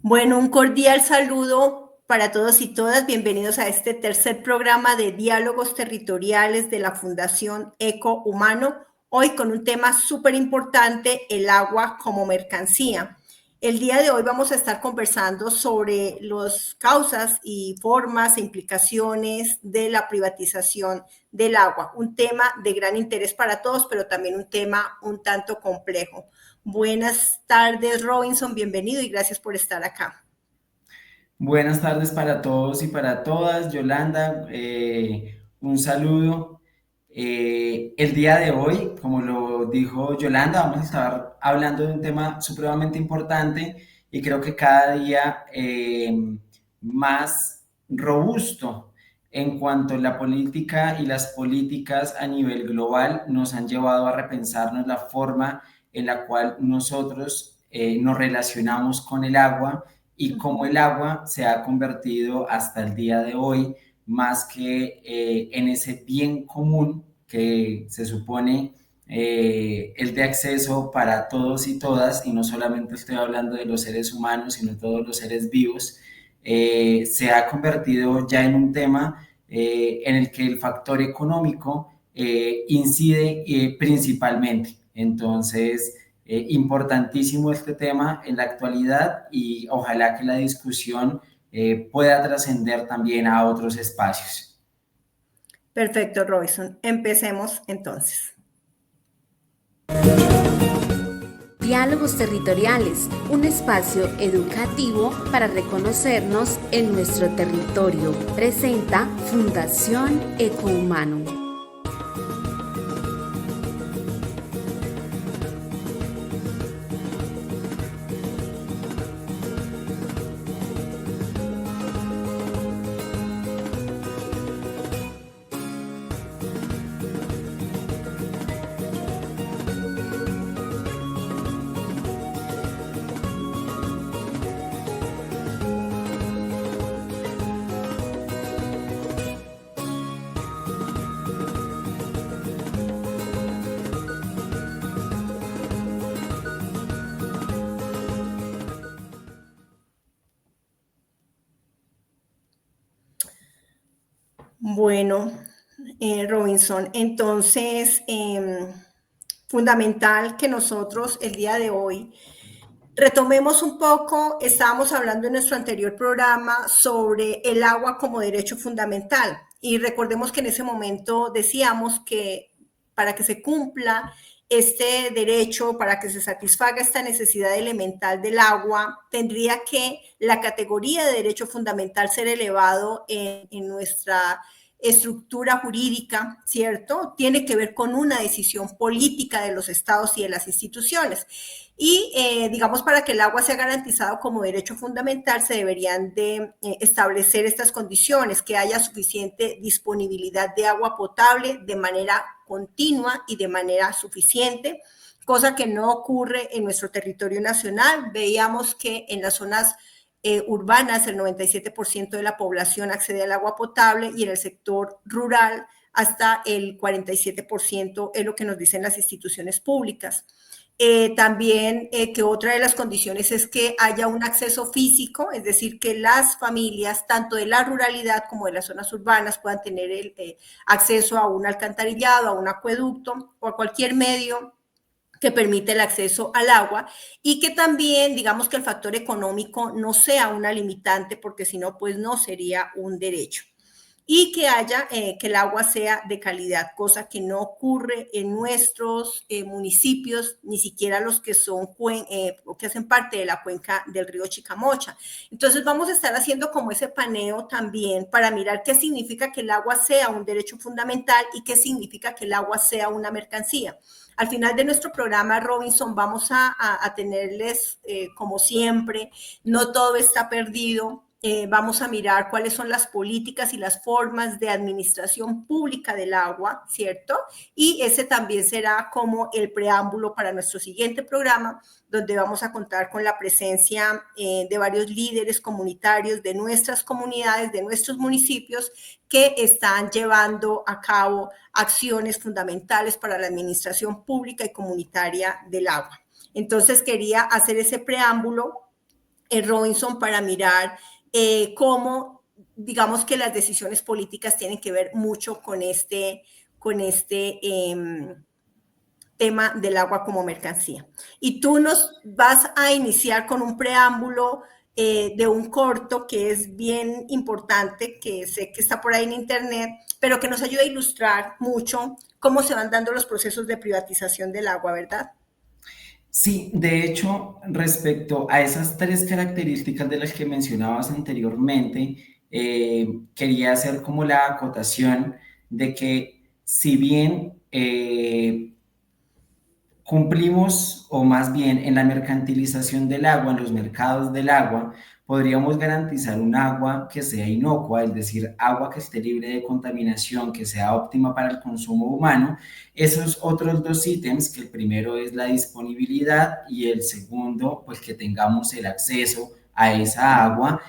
Bueno, un cordial saludo para todos y todas. Bienvenidos a este tercer programa de Diálogos Territoriales de la Fundación Eco Humano. Hoy con un tema súper importante, el agua como mercancía. El día de hoy vamos a estar conversando sobre las causas y formas e implicaciones de la privatización del agua. Un tema de gran interés para todos, pero también un tema un tanto complejo. Buenas tardes, Robinson, bienvenido y gracias por estar acá. Buenas tardes para todos y para todas. Yolanda, un saludo. El día de hoy, como lo dijo Yolanda, vamos a estar hablando de un tema supremamente importante y creo que cada día más robusto en cuanto a la política y las políticas a nivel global nos han llevado a repensarnos la forma en la cual nosotros nos relacionamos con el agua y cómo el agua se ha convertido hasta el día de hoy más que en ese bien común que se supone el de acceso para todos y todas, y no solamente estoy hablando de los seres humanos, sino de todos los seres vivos, se ha convertido ya en un tema en el que el factor económico incide principalmente. Entonces, importantísimo este tema en la actualidad y ojalá que la discusión pueda trascender también a otros espacios. Perfecto, Robinson. Empecemos entonces. Diálogos Territoriales, un espacio educativo para reconocernos en nuestro territorio. Presenta Fundación Ecohumano. Bueno, Robinson, entonces, fundamental que nosotros el día de hoy retomemos un poco, estábamos hablando en nuestro anterior programa sobre el agua como derecho fundamental y recordemos que en ese momento decíamos que para que se cumpla este derecho, para que se satisfaga esta necesidad elemental del agua, tendría que la categoría de derecho fundamental ser elevado en nuestra estructura jurídica, ¿cierto? Tiene que ver con una decisión política de los estados y de las instituciones. Y digamos, para que el agua sea garantizado como derecho fundamental, se deberían de establecer estas condiciones, que haya suficiente disponibilidad de agua potable de manera continua y de manera suficiente, cosa que no ocurre en nuestro territorio nacional. Veíamos que en las zonas urbanas el 97% de la población accede al agua potable y en el sector rural hasta el 47% es lo que nos dicen las instituciones públicas. También que otra de las condiciones es que haya un acceso físico, es decir, que las familias, tanto de la ruralidad como de las zonas urbanas, puedan tener el acceso a un alcantarillado, a un acueducto o a cualquier medio que permite el acceso al agua y que también, digamos, que el factor económico no sea una limitante, porque si no, pues no sería un derecho. Y que haya, que el agua sea de calidad, cosa que no ocurre en nuestros municipios, ni siquiera los que son, que hacen parte de la cuenca del río Chicamocha. Entonces vamos a estar haciendo como ese paneo también para mirar qué significa que el agua sea un derecho fundamental y qué significa que el agua sea una mercancía. Al final de nuestro programa, Robinson, vamos a tenerles, como siempre, no todo está perdido. Vamos a mirar cuáles son las políticas y las formas de administración pública del agua, ¿cierto? Y ese también será como el preámbulo para nuestro siguiente programa, donde vamos a contar con la presencia de varios líderes comunitarios de nuestras comunidades, de nuestros municipios, que están llevando a cabo acciones fundamentales para la administración pública y comunitaria del agua. Entonces quería hacer ese preámbulo Robinson, para mirar cómo, digamos que las decisiones políticas tienen que ver mucho con este tema del agua como mercancía. Y tú nos vas a iniciar con un preámbulo de un corto que es bien importante, que sé que está por ahí en internet, pero que nos ayuda a ilustrar mucho cómo se van dando los procesos de privatización del agua, ¿verdad? Sí, de hecho, respecto a esas tres características de las que mencionabas anteriormente, quería hacer como la acotación de que si bien cumplimos, o más bien en la mercantilización del agua, en los mercados del agua, podríamos garantizar un agua que sea inocua, es decir, agua que esté libre de contaminación, que sea óptima para el consumo humano. Esos otros dos ítems, que el primero es la disponibilidad y el segundo, pues que tengamos el acceso a esa agua,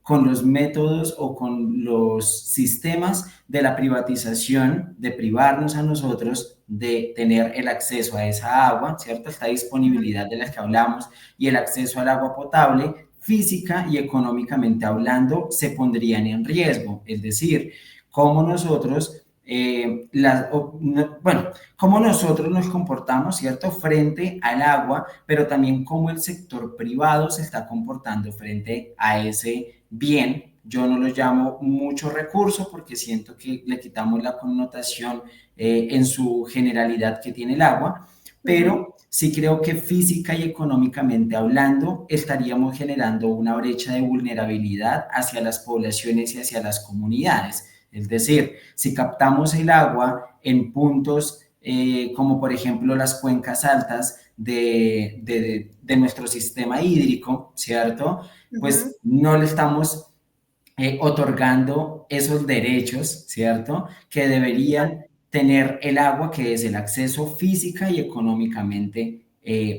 con los métodos o con los sistemas de la privatización, de privarnos a nosotros de tener el acceso a esa agua, ¿cierto? Esta disponibilidad de la que hablamos y el acceso al agua potable, física y económicamente hablando, se pondrían en riesgo. Es decir, cómo nosotros, cómo nosotros nos comportamos, ¿cierto? Frente al agua, pero también cómo el sector privado se está comportando frente a ese bien. Yo no lo llamo mucho recurso porque siento que le quitamos la connotación en su generalidad que tiene el agua, pero sí creo que física y económicamente hablando estaríamos generando una brecha de vulnerabilidad hacia las poblaciones y hacia las comunidades. Es decir, si captamos el agua en puntos como por ejemplo las cuencas altas de nuestro sistema hídrico, ¿cierto? Pues no le estamos otorgando esos derechos, ¿cierto? Que deberían tener el agua, que es el acceso física y económicamente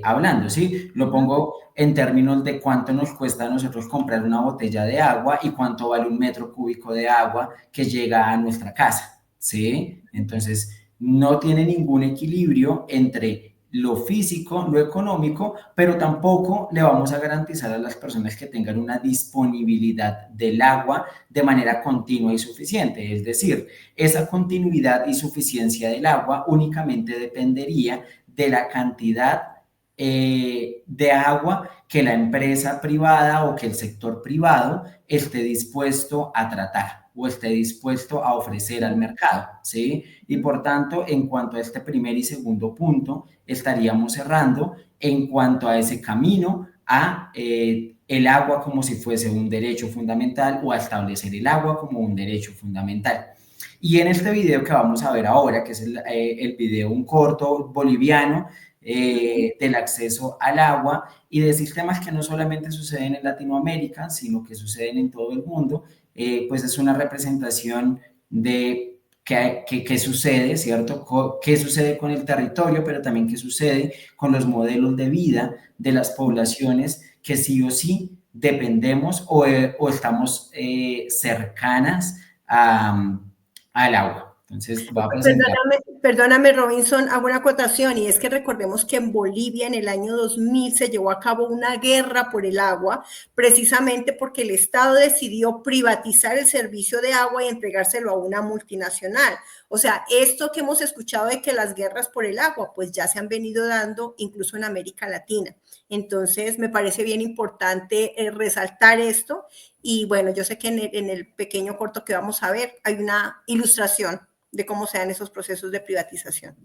hablando, ¿sí? Lo pongo en términos de cuánto nos cuesta a nosotros comprar una botella de agua y cuánto vale un metro cúbico de agua que llega a nuestra casa, ¿sí? Entonces, no tiene ningún equilibrio entre lo físico, lo económico, pero tampoco le vamos a garantizar a las personas que tengan una disponibilidad del agua de manera continua y suficiente. Es decir, esa continuidad y suficiencia del agua únicamente dependería de la cantidad de agua que la empresa privada o que el sector privado esté dispuesto a tratar o esté dispuesto a ofrecer al mercado, ¿sí? Y por tanto, en cuanto a este primer y segundo punto, estaríamos cerrando en cuanto a ese camino a el agua como si fuese un derecho fundamental o a establecer el agua como un derecho fundamental. Y en este video que vamos a ver ahora, que es el video, un corto boliviano, del acceso al agua y de sistemas que no solamente suceden en Latinoamérica, sino que suceden en todo el mundo, pues es una representación de qué sucede, ¿cierto? ¿Qué sucede con el territorio, pero también qué sucede con los modelos de vida de las poblaciones que sí o sí dependemos o estamos cercanas al agua? Entonces, va a presentar. Perdóname, Robinson, hago una acotación y es que recordemos que en Bolivia en el año 2000 se llevó a cabo una guerra por el agua, precisamente porque el Estado decidió privatizar el servicio de agua y entregárselo a una multinacional. O sea, esto que hemos escuchado de que las guerras por el agua, pues ya se han venido dando incluso en América Latina. Entonces, me parece bien importante resaltar esto. Y bueno, yo sé que en el pequeño corto que vamos a ver hay una ilustración de cómo se dan esos procesos de privatización.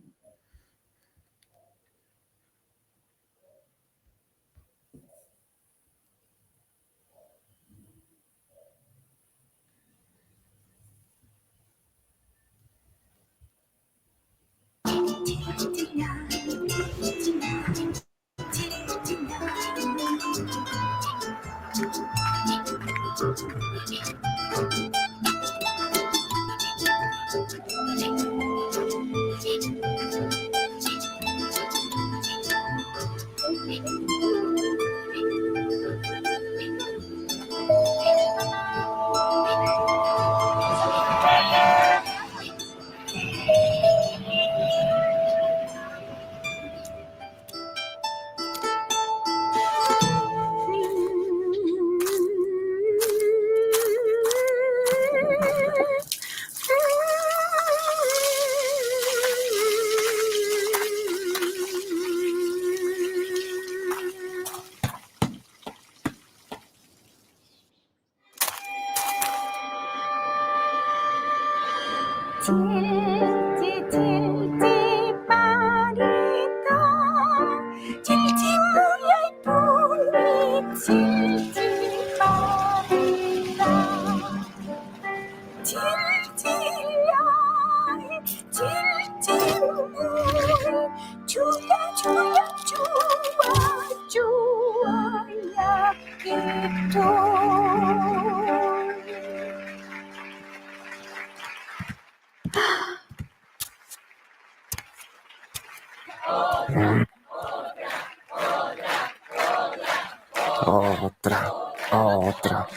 Otra, otra.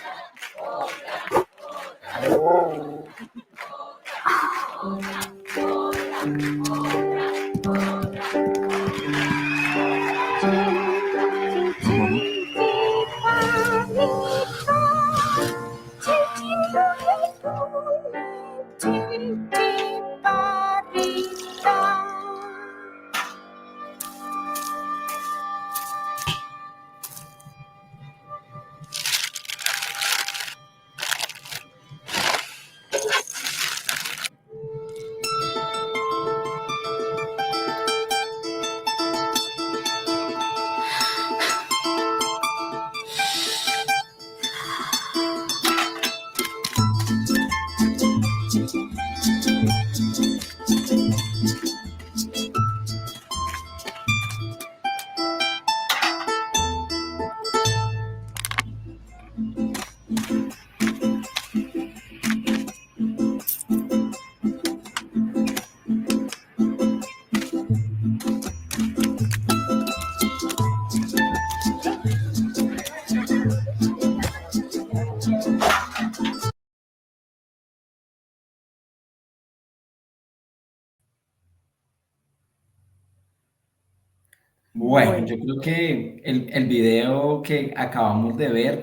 Bueno, yo creo que el video que acabamos de ver,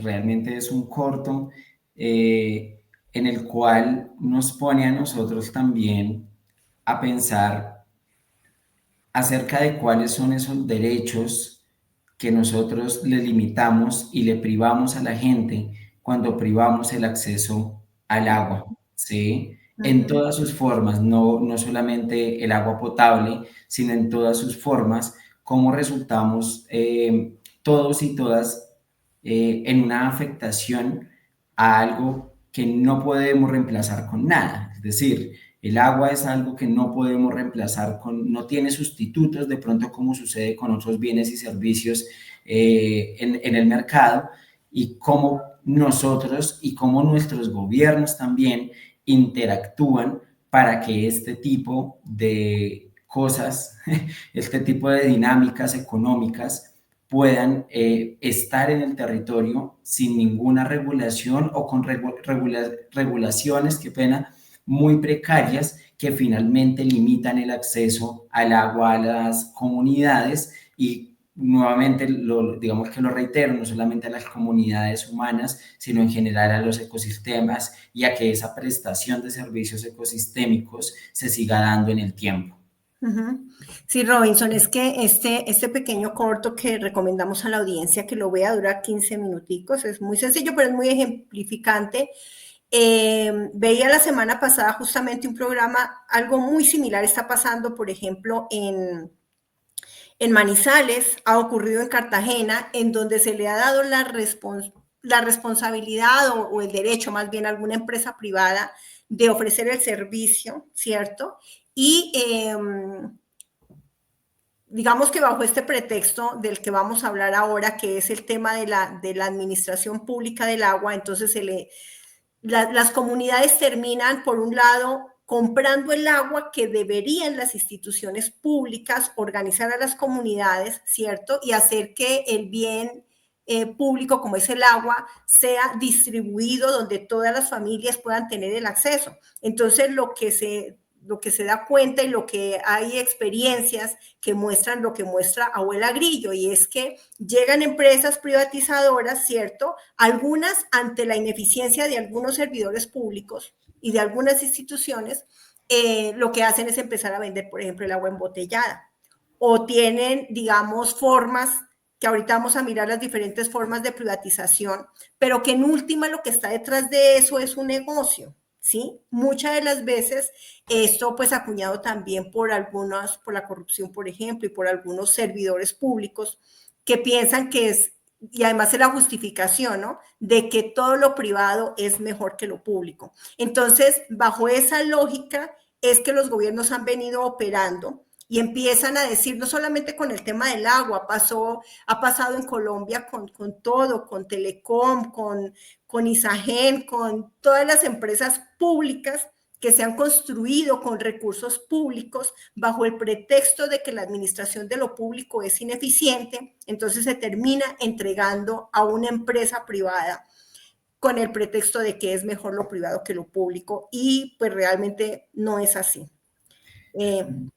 realmente es un corto, en el cual nos pone a nosotros también a pensar acerca de cuáles son esos derechos que nosotros le limitamos y le privamos a la gente cuando privamos el acceso al agua, ¿sí? En todas sus formas, no solamente el agua potable, sino en todas sus formas, cómo resultamos todos y todas en una afectación a algo que no podemos reemplazar con nada. Es decir, el agua es algo que no podemos reemplazar no tiene sustitutos, de pronto como sucede con otros bienes y servicios en el mercado, y cómo nosotros y cómo nuestros gobiernos también interactúan para que este tipo de cosas, este tipo de dinámicas económicas puedan estar en el territorio sin ninguna regulación o con regulaciones, qué pena, muy precarias, que finalmente limitan el acceso al agua a las comunidades. Y nuevamente, digamos que lo reitero, no solamente a las comunidades humanas, sino en general a los ecosistemas, y a que esa prestación de servicios ecosistémicos se siga dando en el tiempo. Sí, Robinson, es que este pequeño corto que recomendamos a la audiencia, que lo vea, dura 15 minuticos, es muy sencillo, pero es muy ejemplificante. Veía la semana pasada justamente un programa, algo muy similar está pasando, por ejemplo, en Manizales, ha ocurrido en Cartagena, en donde se le ha dado la responsabilidad o el derecho, más bien, a alguna empresa privada de ofrecer el servicio, ¿cierto? Y digamos que bajo este pretexto del que vamos a hablar ahora, que es el tema de la administración pública del agua, entonces las comunidades terminan, por un lado, comprando el agua que deberían las instituciones públicas organizar a las comunidades, ¿cierto? Y hacer que el bien público, como es el agua, sea distribuido donde todas las familias puedan tener el acceso. Entonces, lo que se da cuenta, y lo que hay experiencias que muestran lo que muestra Abuela Grillo, y es que llegan empresas privatizadoras, ¿cierto? Algunas, ante la ineficiencia de algunos servidores públicos y de algunas instituciones, lo que hacen es empezar a vender, por ejemplo, el agua embotellada. O tienen, digamos, formas, que ahorita vamos a mirar las diferentes formas de privatización, pero que en última lo que está detrás de eso es un negocio, ¿sí? Muchas de las veces esto pues acuñado también por por la corrupción, por ejemplo, y por algunos servidores públicos que piensan que es, y además es la justificación, ¿no? De que todo lo privado es mejor que lo público. Entonces, bajo esa lógica es que los gobiernos han venido operando y empiezan a decir, no solamente con el tema del agua, ha pasado en Colombia con todo, con Telecom, con Isagen, con todas las empresas públicas que se han construido con recursos públicos bajo el pretexto de que la administración de lo público es ineficiente, entonces se termina entregando a una empresa privada con el pretexto de que es mejor lo privado que lo público y pues realmente no es así.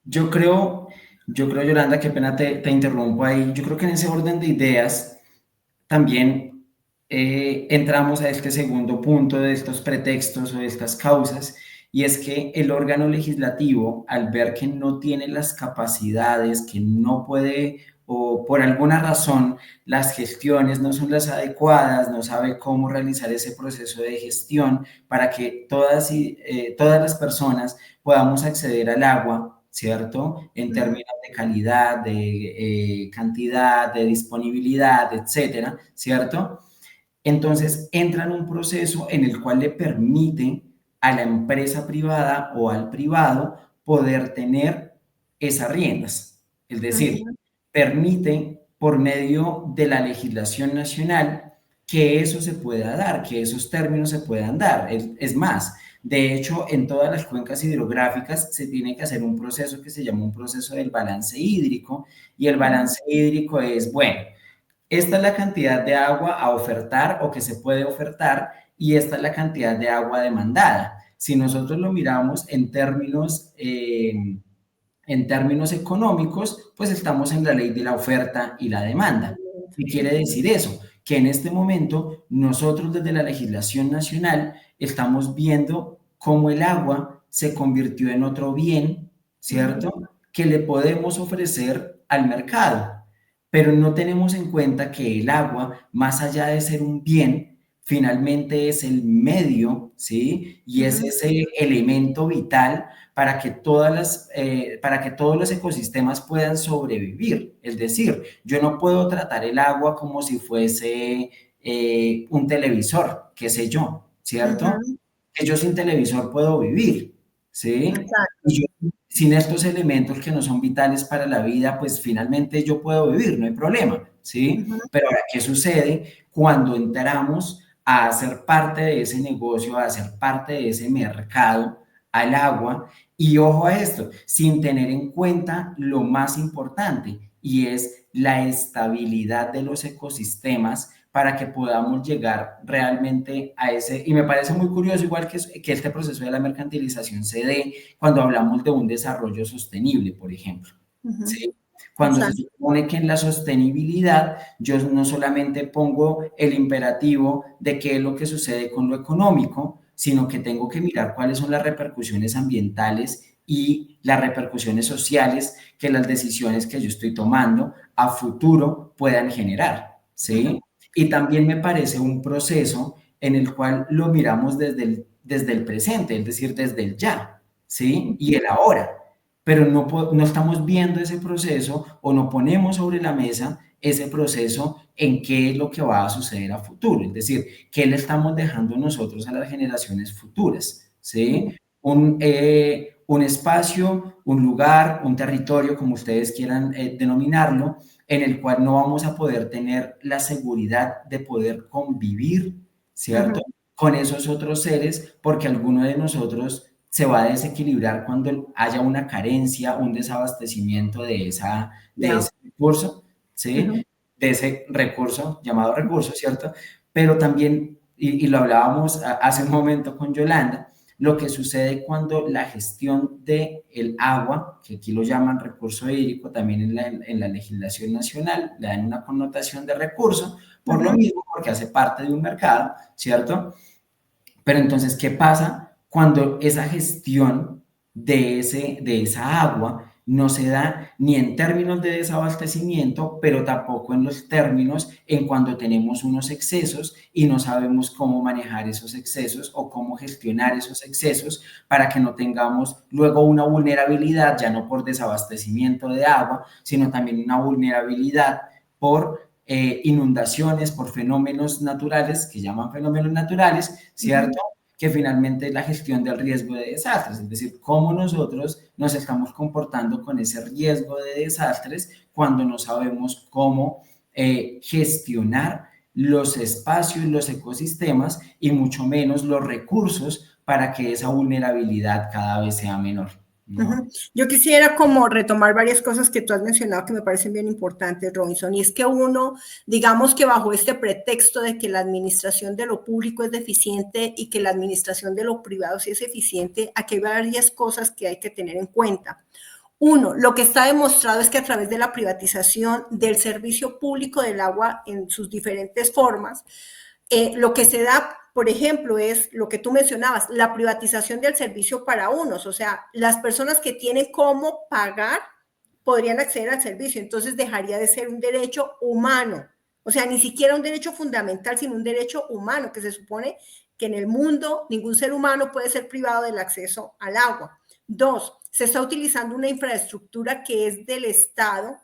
Yo creo, Yolanda, qué pena te interrumpo ahí. Yo creo que en ese orden de ideas también entramos a este segundo punto de estos pretextos o de estas causas, y es que el órgano legislativo, al ver que no tiene las capacidades, que no puede, o por alguna razón las gestiones no son las adecuadas, no sabe cómo realizar ese proceso de gestión para que todas las personas podamos acceder al agua, ¿cierto? En términos de calidad, de cantidad, de disponibilidad, etcétera, ¿cierto? Entonces entra en un proceso en el cual le permite a la empresa privada o al privado poder tener esas riendas. Es decir, permite por medio de la legislación nacional que eso se pueda dar, que esos términos se puedan dar. Es más, de hecho, en todas las cuencas hidrográficas se tiene que hacer un proceso que se llama un proceso del balance hídrico, y el balance hídrico es, bueno, esta es la cantidad de agua a ofertar o que se puede ofertar, y esta es la cantidad de agua demandada. Si nosotros lo miramos en términos económicos, pues estamos en la ley de la oferta y la demanda. ¿Qué quiere decir eso? Que en este momento nosotros desde la legislación nacional estamos viendo cómo el agua se convirtió en otro bien, ¿cierto? Que le podemos ofrecer al mercado, pero no tenemos en cuenta que el agua, más allá de ser un bien, finalmente es el medio, ¿sí? Y es ese elemento vital para que para que todos los ecosistemas puedan sobrevivir. Es decir, yo no puedo tratar el agua como si fuese un televisor, qué sé yo, ¿cierto? Que yo sin televisor puedo vivir, ¿sí? Exacto. Y yo, sin estos elementos que no son vitales para la vida, pues finalmente yo puedo vivir, no hay problema, ¿sí? Pero ahora, ¿qué sucede cuando entramos a hacer parte de ese negocio, a hacer parte de ese mercado al agua? Y ojo a esto, sin tener en cuenta lo más importante, y es la estabilidad de los ecosistemas para que podamos llegar realmente a ese, y me parece muy curioso, igual que este proceso de la mercantilización se dé cuando hablamos de un desarrollo sostenible, por ejemplo, ¿sí? Cuando se supone que en la sostenibilidad yo no solamente pongo el imperativo de qué es lo que sucede con lo económico, sino que tengo que mirar cuáles son las repercusiones ambientales y las repercusiones sociales que las decisiones que yo estoy tomando a futuro puedan generar, ¿sí? Y también me parece un proceso en el cual lo miramos desde el presente, es decir, desde el ya, ¿sí? Y el ahora, pero no estamos viendo ese proceso o no ponemos sobre la mesa ese proceso en qué es lo que va a suceder a futuro, es decir, qué le estamos dejando nosotros a las generaciones futuras, ¿sí? Un espacio, un lugar, un territorio, como ustedes quieran denominarlo, en el cual no vamos a poder tener la seguridad de poder convivir, ¿cierto? Con esos otros seres, porque alguno de nosotros se va a desequilibrar cuando haya una carencia, un desabastecimiento de ese recurso, ¿sí? De ese recurso, llamado recurso, ¿cierto? Pero también, y lo hablábamos hace un momento con Yolanda, lo que sucede cuando la gestión del agua, que aquí lo llaman recurso hídrico, también en la legislación nacional le dan una connotación de recurso, por lo mismo, porque hace parte de un mercado, ¿cierto? Pero entonces, ¿qué pasa cuando esa gestión de esa agua no se da ni en términos de desabastecimiento, pero tampoco en los términos en cuando tenemos unos excesos y no sabemos cómo manejar esos excesos o cómo gestionar esos excesos para que no tengamos luego una vulnerabilidad, ya no por desabastecimiento de agua, sino también una vulnerabilidad por inundaciones, por fenómenos naturales, que llaman fenómenos naturales, ¿cierto? Que finalmente es la gestión del riesgo de desastres, es decir, cómo nosotros nos estamos comportando con ese riesgo de desastres cuando no sabemos cómo gestionar los espacios, los ecosistemas y mucho menos los recursos para que esa vulnerabilidad cada vez sea menor, ¿no? Yo quisiera como retomar varias cosas que tú has mencionado que me parecen bien importantes, Robinson, y es que uno, digamos que bajo este pretexto de que la administración de lo público es deficiente y que la administración de lo privado sí es eficiente, aquí hay varias cosas que hay que tener en cuenta. Uno, lo que está demostrado es que a través de la privatización del servicio público del agua en sus diferentes formas, lo que se da, por ejemplo, es lo que tú mencionabas, la privatización del servicio para unos, o sea, las personas que tienen cómo pagar podrían acceder al servicio, entonces dejaría de ser un derecho humano, o sea, ni siquiera un derecho fundamental, sino un derecho humano, que se supone que en el mundo ningún ser humano puede ser privado del acceso al agua. Dos, se está utilizando una infraestructura que es del Estado,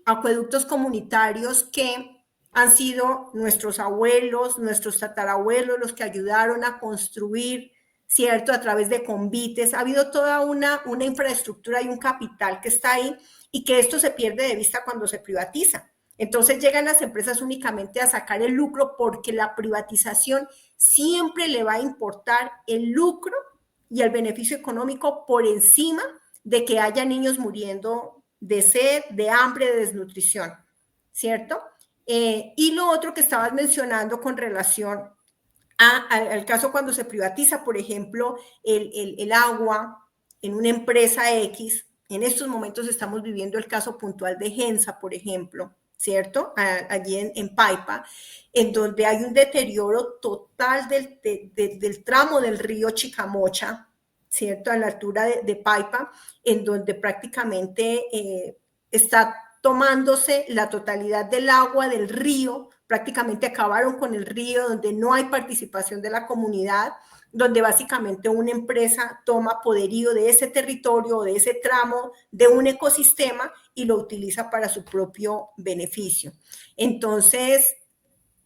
acueductos comunitarios que han sido nuestros abuelos, nuestros tatarabuelos, los que ayudaron a construir, ¿cierto? A través de convites. Ha habido toda una infraestructura y un capital que está ahí y que esto se pierde de vista cuando se privatiza. Entonces llegan las empresas únicamente a sacar el lucro porque la privatización siempre le va a importar el lucro y el beneficio económico por encima de que haya niños muriendo de sed, de hambre, de desnutrición, ¿cierto? Y lo otro que estabas mencionando con relación al caso cuando se privatiza, por ejemplo, el agua en una empresa X, en estos momentos estamos viviendo el caso puntual de Gensa, por ejemplo, ¿cierto? Allí en Paipa, en donde hay un deterioro total del tramo del río Chicamocha, ¿cierto? A la altura de Paipa, en donde prácticamente está tomándose la totalidad del agua del río, prácticamente acabaron con el río, donde no hay participación de la comunidad, donde básicamente una empresa toma poderío de ese territorio, de ese tramo, de un ecosistema y lo utiliza para su propio beneficio. Entonces,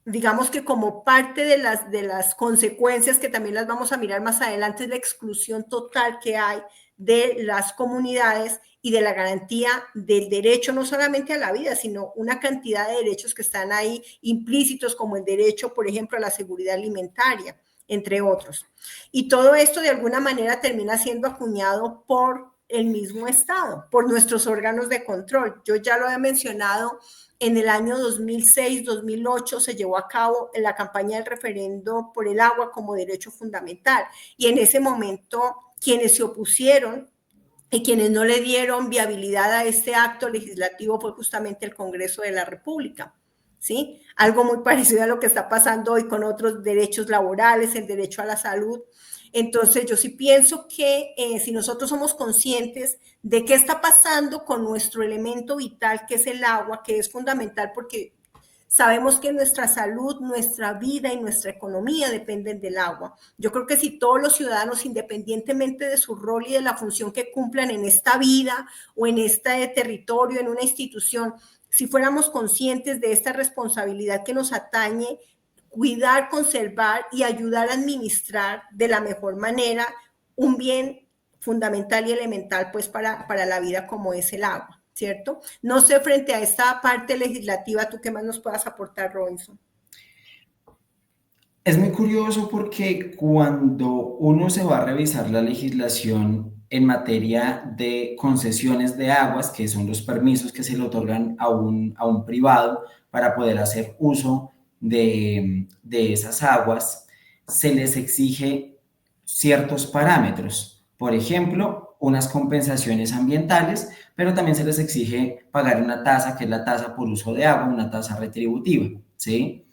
digamos que como parte de las consecuencias que también las vamos a mirar más adelante es la exclusión total que hay de las comunidades y de la garantía del derecho no solamente a la vida, sino una cantidad de derechos que están ahí implícitos como el derecho, por ejemplo, a la seguridad alimentaria, entre otros. Y todo esto de alguna manera termina siendo acuñado por el mismo Estado, por nuestros órganos de control. Yo ya lo he mencionado. En el año 2006-2008 se llevó a cabo la campaña del referendo por el agua como derecho fundamental y en ese momento quienes se opusieron y quienes no le dieron viabilidad a este acto legislativo fue justamente el Congreso de la República, ¿sí? Algo muy parecido a lo que está pasando hoy con otros derechos laborales, el derecho a la salud. Entonces, yo sí pienso que si nosotros somos conscientes de qué está pasando con nuestro elemento vital, que es el agua, que es fundamental porque sabemos que nuestra salud, nuestra vida y nuestra economía dependen del agua. Yo creo que si todos los ciudadanos, independientemente de su rol y de la función que cumplan en esta vida o en este territorio, en una institución, si fuéramos conscientes de esta responsabilidad que nos atañe, cuidar, conservar y ayudar a administrar de la mejor manera un bien fundamental y elemental pues para la vida como es el agua, ¿cierto? No sé, frente a esta parte legislativa, ¿tú qué más nos puedas aportar, Robinson? Es muy curioso porque cuando uno se va a revisar la legislación en materia de concesiones de aguas, que son los permisos que se le otorgan a un privado para poder hacer uso de esas aguas, se les exige ciertos parámetros. Por ejemplo, unas compensaciones ambientales, pero también se les exige pagar una tasa, que es la tasa por uso de agua, una tasa retributiva, ¿sí?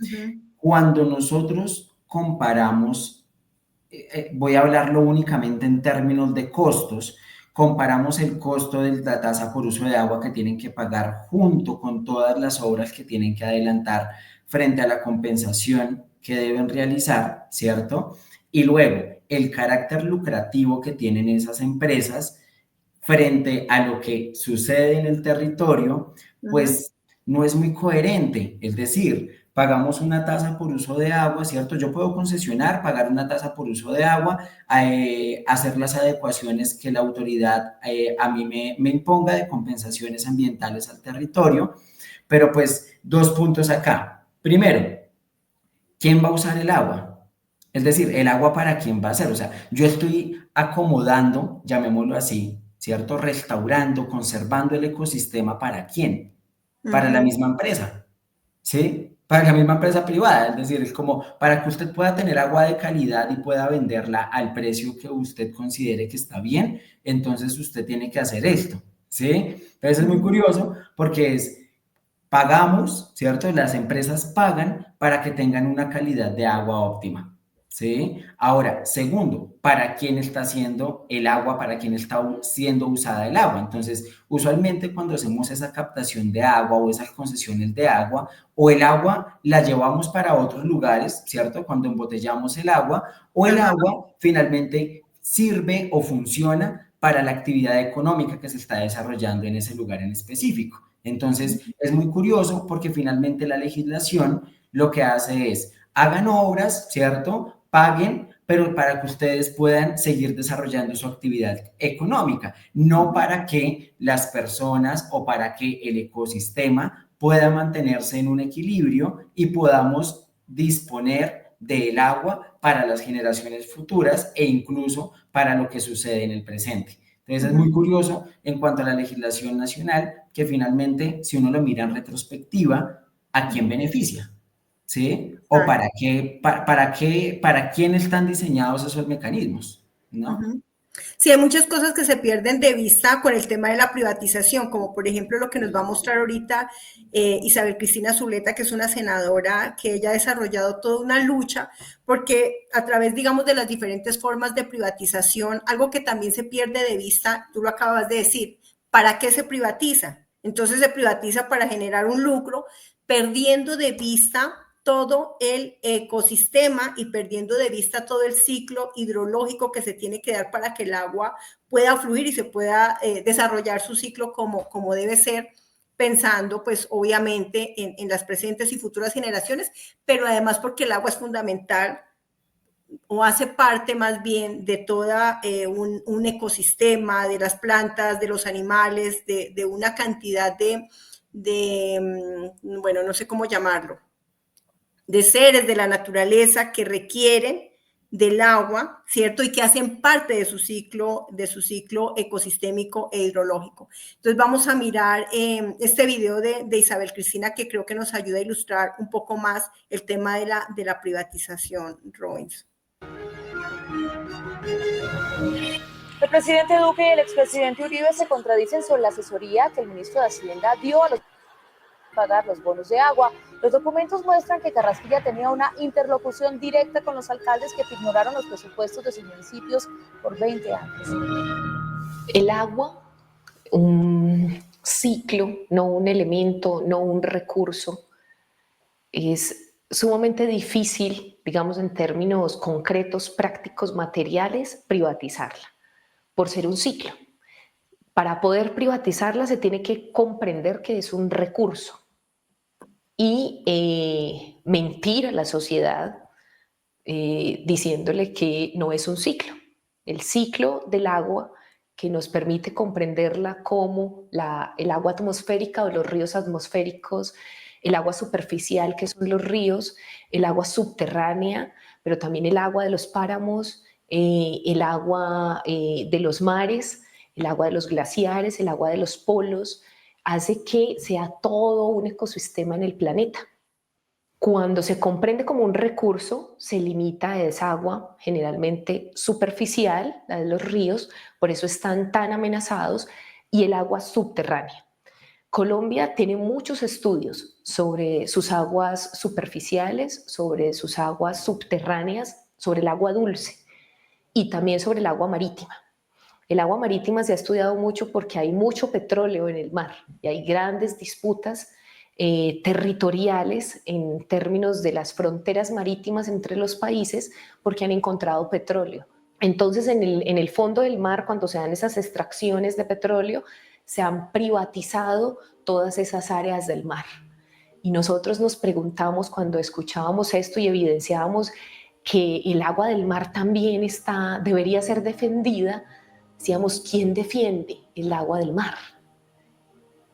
Cuando nosotros comparamos, voy a hablarlo únicamente en términos de costos, comparamos el costo de la tasa por uso de agua que tienen que pagar junto con todas las obras que tienen que adelantar frente a la compensación que deben realizar, ¿cierto? Y luego, el carácter lucrativo que tienen esas empresas frente a lo que sucede en el territorio, pues no es muy coherente. Es decir, pagamos una tasa por uso de agua, ¿cierto? Yo puedo concesionar, pagar una tasa por uso de agua, hacer las adecuaciones que la autoridad a mí me imponga de compensaciones ambientales al territorio, pero pues 2 puntos acá. Primero, ¿quién va a usar el agua? Es decir, el agua para quién va a ser. O sea, yo estoy acomodando, llamémoslo así, ¿cierto? Restaurando, conservando el ecosistema para quién. Para la misma empresa, ¿sí? Para la misma empresa privada. Es decir, es como para que usted pueda tener agua de calidad y pueda venderla al precio que usted considere que está bien, entonces usted tiene que hacer esto, ¿sí? Entonces es muy curioso porque pagamos, ¿cierto? Las empresas pagan para que tengan una calidad de agua óptima, ¿sí? Ahora, segundo, ¿para quién está haciendo el agua? ¿Para quién está siendo usada el agua? Entonces, usualmente cuando hacemos esa captación de agua o esas concesiones de agua, o el agua la llevamos para otros lugares, ¿cierto? Cuando embotellamos el agua, o el agua finalmente sirve o funciona para la actividad económica que se está desarrollando en ese lugar en específico. Entonces, es muy curioso porque finalmente la legislación lo que hace es, hagan obras, ¿cierto? Paguen, pero para que ustedes puedan seguir desarrollando su actividad económica, no para que las personas o para que el ecosistema pueda mantenerse en un equilibrio y podamos disponer del agua para las generaciones futuras e incluso para lo que sucede en el presente. Entonces es muy curioso en cuanto a la legislación nacional que finalmente, si uno lo mira en retrospectiva, ¿a quién beneficia? ¿Sí? ¿O para quién están diseñados esos mecanismos? ¿No? Sí, hay muchas cosas que se pierden de vista con el tema de la privatización, como por ejemplo lo que nos va a mostrar ahorita Isabel Cristina Zuleta, que es una senadora que ella ha desarrollado toda una lucha, porque a través, digamos, de las diferentes formas de privatización, algo que también se pierde de vista, tú lo acabas de decir, ¿para qué se privatiza? Entonces se privatiza para generar un lucro, perdiendo de vista todo el ecosistema y perdiendo de vista todo el ciclo hidrológico que se tiene que dar para que el agua pueda fluir y se pueda desarrollar su ciclo como debe ser, pensando pues obviamente en las presentes y futuras generaciones, pero además porque el agua es fundamental o hace parte más bien de todo un ecosistema, de las plantas, de los animales, de una cantidad bueno, no sé cómo llamarlo, de seres de la naturaleza que requieren del agua, ¿cierto? Y que hacen parte de su ciclo ecosistémico e hidrológico. Entonces vamos a mirar este video de Isabel Cristina que creo que nos ayuda a ilustrar un poco más el tema de la privatización, Robbins. El presidente Duque y el expresidente Uribe se contradicen sobre la asesoría que el ministro de Hacienda dio a los pagar los bonos de agua. Los documentos muestran que Carrasquilla tenía una interlocución directa con los alcaldes que ignoraron los presupuestos de sus municipios por 20 años. El agua, un ciclo, no un elemento, no un recurso, es sumamente difícil, digamos en términos concretos, prácticos, materiales, privatizarla, por ser un ciclo. Para poder privatizarla se tiene que comprender que es un recurso y mentir a la sociedad diciéndole que no es un ciclo. El ciclo del agua que nos permite comprenderla como el agua atmosférica o los ríos atmosféricos, el agua superficial que son los ríos, el agua subterránea, pero también el agua de los páramos, el agua de los mares, el agua de los glaciares, el agua de los polos, hace que sea todo un ecosistema en el planeta. Cuando se comprende como un recurso, se limita a esa agua generalmente superficial, la de los ríos, por eso están tan amenazados, y el agua subterránea. Colombia tiene muchos estudios sobre sus aguas superficiales, sobre sus aguas subterráneas, sobre el agua dulce y también sobre el agua marítima. El agua marítima se ha estudiado mucho porque hay mucho petróleo en el mar y hay grandes disputas territoriales en términos de las fronteras marítimas entre los países porque han encontrado petróleo. Entonces, en el fondo del mar, cuando se dan esas extracciones de petróleo, se han privatizado todas esas áreas del mar. Y nosotros nos preguntamos cuando escuchábamos esto y evidenciábamos que el agua del mar también debería ser defendida, decíamos, ¿quién defiende el agua del mar?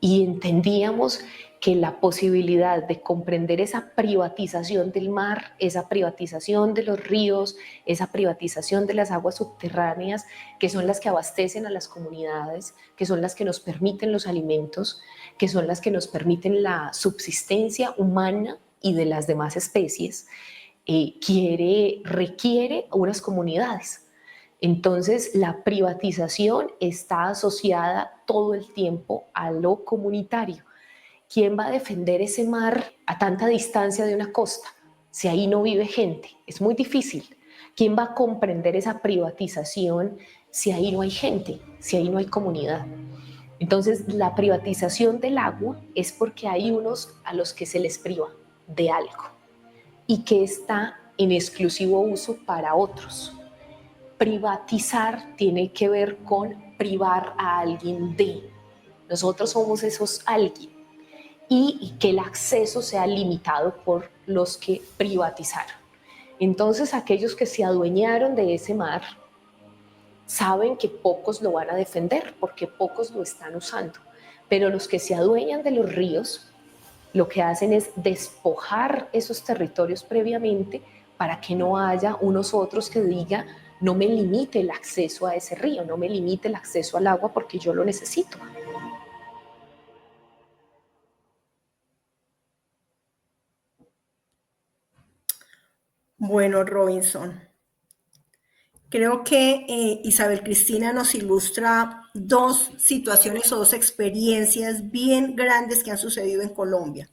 Y entendíamos que la posibilidad de comprender esa privatización del mar, esa privatización de los ríos, esa privatización de las aguas subterráneas, que son las que abastecen a las comunidades, que son las que nos permiten los alimentos, que son las que nos permiten la subsistencia humana y de las demás especies, requiere unas comunidades. Entonces, la privatización está asociada todo el tiempo a lo comunitario. ¿Quién va a defender ese mar a tanta distancia de una costa si ahí no vive gente? Es muy difícil. ¿Quién va a comprender esa privatización si ahí no hay gente, si ahí no hay comunidad? Entonces, la privatización del agua es porque hay unos a los que se les priva de algo y que está en exclusivo uso para otros. Privatizar tiene que ver con privar a alguien de. Nosotros somos esos alguien. Y que el acceso sea limitado por los que privatizaron. Entonces, aquellos que se adueñaron de ese mar saben que pocos lo van a defender porque pocos lo están usando. Pero los que se adueñan de los ríos, lo que hacen es despojar esos territorios previamente para que no haya unos otros que digan, no me limite el acceso a ese río, no me limite el acceso al agua porque yo lo necesito. Bueno, Robinson, creo que Isabel Cristina nos ilustra dos situaciones o dos experiencias bien grandes que han sucedido en Colombia.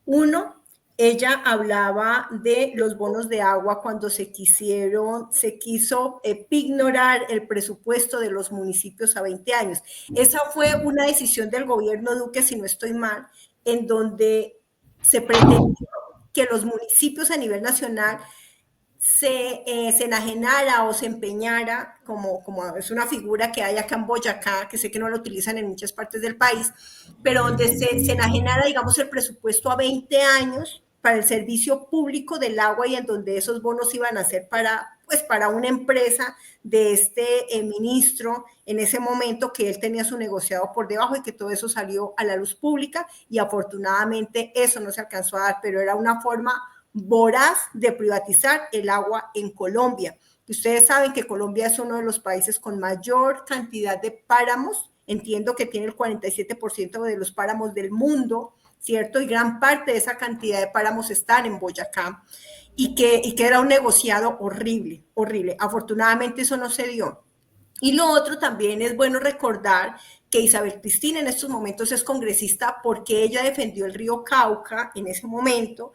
Uno, ella hablaba de los bonos de agua cuando se quiso ignorar el presupuesto de los municipios a 20 años. Esa fue una decisión del gobierno Duque, si no estoy mal, en donde se pretendió que los municipios a nivel nacional se enajenara o se empeñara, como es una figura que hay acá en Boyacá, que sé que no lo utilizan en muchas partes del país, pero donde se enajenara, digamos, el presupuesto a 20 años para el servicio público del agua y en donde esos bonos iban a ser para una empresa de este ministro en ese momento, que él tenía su negociado por debajo y que todo eso salió a la luz pública y afortunadamente eso no se alcanzó a dar, pero era una forma voraz de privatizar el agua en Colombia. Ustedes saben que Colombia es uno de los países con mayor cantidad de páramos. Entiendo que tiene el 47% de los páramos del mundo, ¿cierto? Y gran parte de esa cantidad de páramos están en Boyacá y que era un negociado horrible, horrible. Afortunadamente eso no se dio. Y lo otro también es bueno recordar que Isabel Cristina en estos momentos es congresista porque ella defendió el río Cauca en ese momento,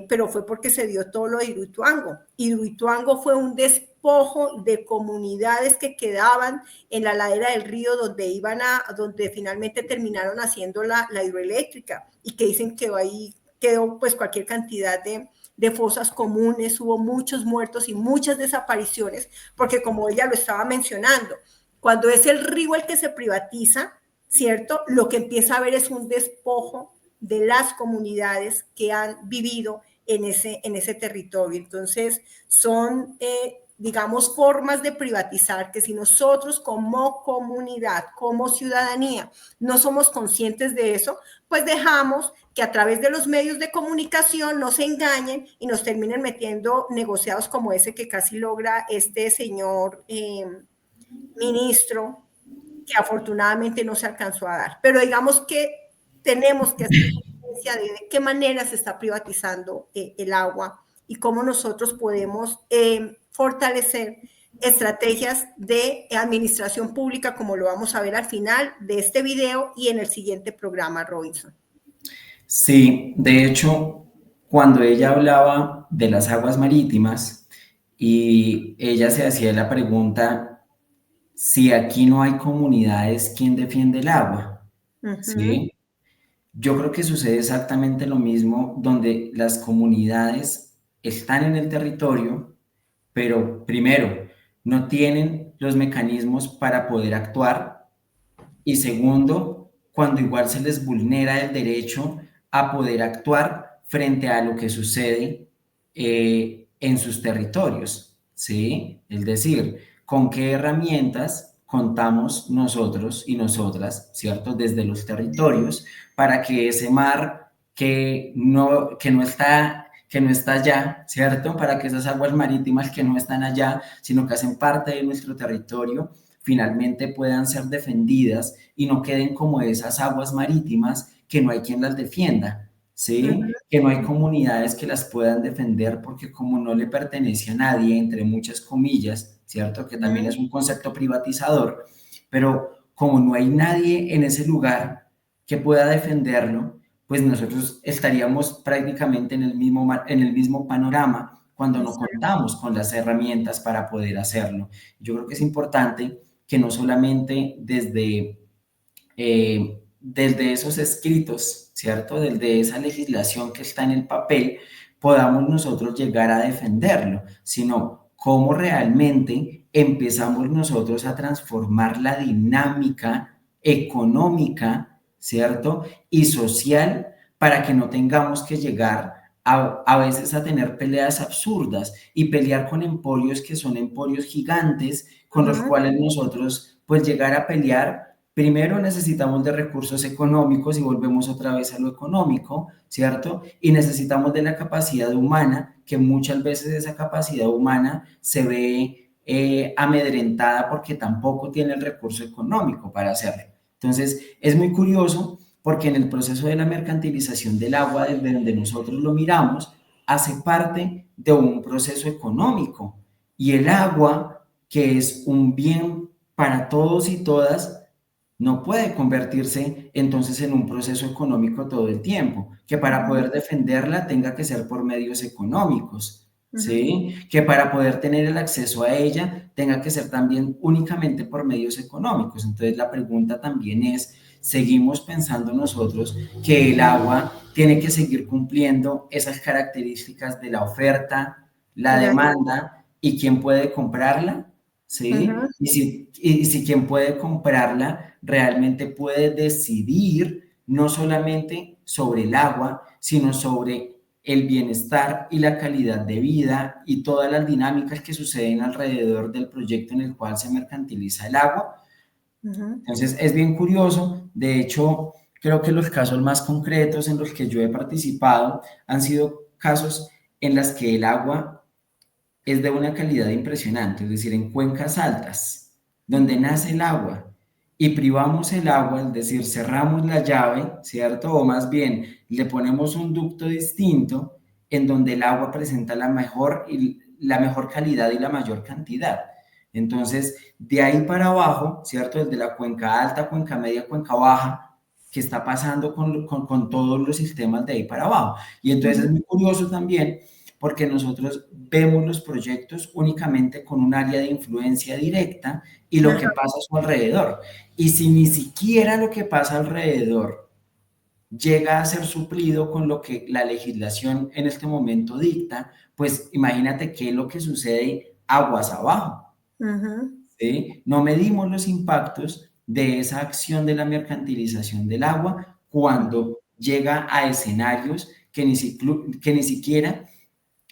pero fue porque se dio todo lo de Hidroituango. Hidroituango fue un despojo de comunidades que quedaban en la ladera del río donde finalmente terminaron haciendo la hidroeléctrica y que dicen que ahí quedó pues cualquier cantidad de fosas comunes, hubo muchos muertos y muchas desapariciones, porque como ella lo estaba mencionando, cuando es el río el que se privatiza, ¿cierto? Lo que empieza a haber es un despojo de las comunidades que han vivido en ese territorio. Entonces, son, digamos, formas de privatizar que si nosotros como comunidad, como ciudadanía, no somos conscientes de eso, pues dejamos que a través de los medios de comunicación nos engañen y nos terminen metiendo negociados como ese que casi logra este señor ministro, que afortunadamente no se alcanzó a dar. Pero digamos que tenemos que hacer conciencia de qué manera se está privatizando el agua y cómo nosotros podemos fortalecer estrategias de administración pública, como lo vamos a ver al final de este video y en el siguiente programa, Robinson. Sí, de hecho, cuando ella hablaba de las aguas marítimas y ella se hacía la pregunta, si aquí no hay comunidades, ¿quién defiende el agua? Ujú. ¿Sí? Yo creo que sucede exactamente lo mismo donde las comunidades están en el territorio, pero primero, no tienen los mecanismos para poder actuar y segundo, cuando igual se les vulnera el derecho a poder actuar frente a lo que sucede en sus territorios, ¿sí? Es decir, con qué herramientas contamos nosotros y nosotras, ¿cierto? Desde los territorios para que ese mar que no está allá, ¿cierto? Para que esas aguas marítimas que no están allá, sino que hacen parte de nuestro territorio, finalmente puedan ser defendidas y no queden como esas aguas marítimas que no hay quien las defienda, ¿sí? Que no hay comunidades que las puedan defender porque como no le pertenece a nadie, entre muchas comillas, ¿cierto? Que también es un concepto privatizador, pero como no hay nadie en ese lugar que pueda defenderlo, pues nosotros estaríamos prácticamente en el mismo panorama cuando no contamos con las herramientas para poder hacerlo. Yo creo que es importante que no solamente desde esos escritos, ¿cierto? Desde esa legislación que está en el papel, podamos nosotros llegar a defenderlo, sino cómo realmente empezamos nosotros a transformar la dinámica económica, ¿cierto? Y social para que no tengamos que llegar a veces a tener peleas absurdas y pelear con emporios que son emporios gigantes con los cuales nosotros pues llegar a pelear. Primero necesitamos de recursos económicos y volvemos otra vez a lo económico, ¿cierto? Y necesitamos de la capacidad humana, que muchas veces esa capacidad humana se ve amedrentada porque tampoco tiene el recurso económico para hacerlo. Entonces, es muy curioso porque en el proceso de la mercantilización del agua, desde donde nosotros lo miramos, hace parte de un proceso económico. Y el agua, que es un bien para todos y todas, no puede convertirse entonces en un proceso económico todo el tiempo, que para poder defenderla tenga que ser por medios económicos, ¿sí? Que para poder tener el acceso a ella tenga que ser también únicamente por medios económicos. Entonces la pregunta también es, ¿seguimos pensando nosotros que el agua tiene que seguir cumpliendo esas características de la oferta, la demanda y quién puede comprarla? ¿Sí? Y si quien puede comprarla realmente puede decidir no solamente sobre el agua, sino sobre el bienestar y la calidad de vida y todas las dinámicas que suceden alrededor del proyecto en el cual se mercantiliza el agua. Entonces es bien curioso, de hecho creo que los casos más concretos en los que yo he participado han sido casos en los que el agua es de una calidad impresionante, es decir, en cuencas altas, donde nace el agua, y privamos el agua, es decir, cerramos la llave, ¿cierto? O más bien, le ponemos un ducto distinto en donde el agua presenta la mejor calidad y la mayor cantidad. Entonces, de ahí para abajo, ¿cierto? Desde la cuenca alta, cuenca media, cuenca baja, ¿qué está pasando con todos los sistemas de ahí para abajo? Y entonces es muy curioso también porque nosotros vemos los proyectos únicamente con un área de influencia directa y lo que pasa a su alrededor. Y si ni siquiera lo que pasa alrededor llega a ser suplido con lo que la legislación en este momento dicta, pues imagínate qué es lo que sucede aguas abajo. ¿Sí? No medimos los impactos de esa acción de la mercantilización del agua cuando llega a escenarios que ni siquiera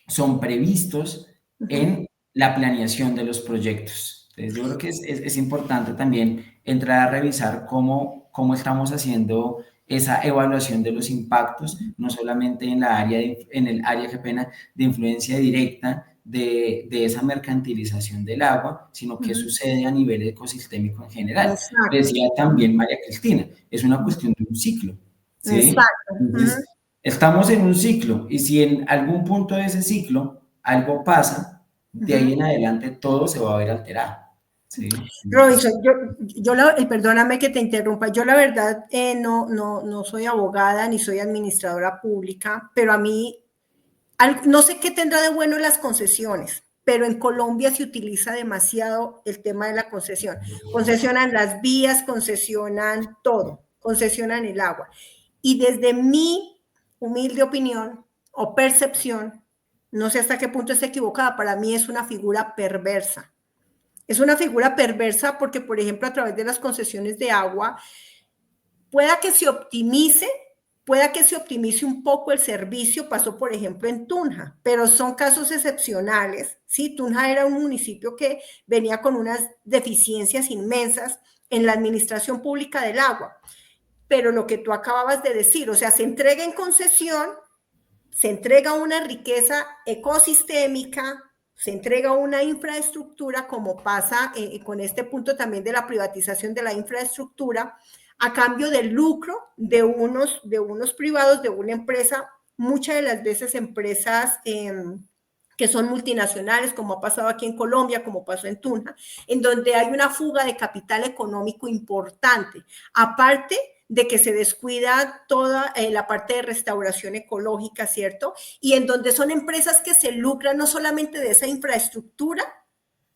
son previstos en la planeación de los proyectos. Entonces, yo creo que es importante también entrar a revisar cómo estamos haciendo esa evaluación de los impactos, no solamente en el área de influencia directa de esa mercantilización del agua, sino que sucede a nivel ecosistémico en general. Exacto. Decía también María Cristina, es una cuestión de un ciclo, ¿sí? Exacto. Entonces, estamos en un ciclo y si en algún punto de ese ciclo algo pasa, de ahí en adelante todo se va a ver alterado. ¿Sí? Robinson, perdóname que te interrumpa, yo la verdad no soy abogada ni soy administradora pública, pero a mí no sé qué tendrá de bueno las concesiones, pero en Colombia se utiliza demasiado el tema de la concesión. Concesionan las vías, concesionan todo, concesionan el agua. Y desde mi humilde opinión o percepción, no sé hasta qué punto está equivocada, para mí es una figura perversa. Es una figura perversa porque, por ejemplo, a través de las concesiones de agua, pueda que se optimice un poco el servicio, pasó por ejemplo en Tunja, pero son casos excepcionales, ¿sí? Tunja era un municipio que venía con unas deficiencias inmensas en la administración pública del agua, pero lo que tú acababas de decir, o sea, se entrega en concesión, se entrega una riqueza ecosistémica, se entrega una infraestructura, como pasa con este punto también de la privatización de la infraestructura, a cambio del lucro de unos privados, de una empresa, muchas de las veces empresas que son multinacionales, como ha pasado aquí en Colombia, como pasó en Tunja, en donde hay una fuga de capital económico importante. Aparte de que se descuida toda la parte de restauración ecológica, ¿cierto? Y en donde son empresas que se lucran no solamente de esa infraestructura,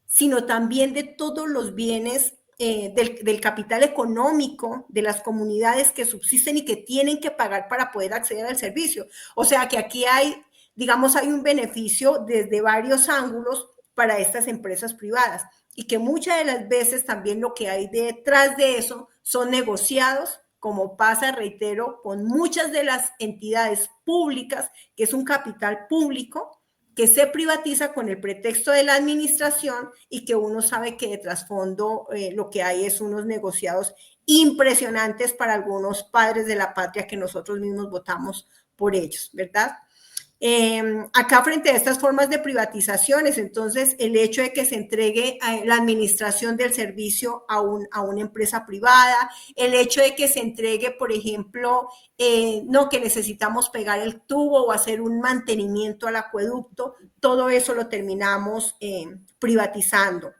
sino también de todos los bienes del capital económico de las comunidades que subsisten y que tienen que pagar para poder acceder al servicio. O sea que aquí hay, digamos, hay un beneficio desde varios ángulos para estas empresas privadas y que muchas de las veces también lo que hay detrás de eso son negociados, como pasa, reitero, con muchas de las entidades públicas, que es un capital público, que se privatiza con el pretexto de la administración y que uno sabe que de trasfondo lo que hay es unos negociados impresionantes para algunos padres de la patria que nosotros mismos votamos por ellos, ¿verdad? Acá frente a estas formas de privatizaciones, entonces el hecho de que se entregue la administración del servicio a una empresa privada, el hecho de que se entregue, por ejemplo, no que necesitamos pegar el tubo o hacer un mantenimiento al acueducto, todo eso lo terminamos privatizando.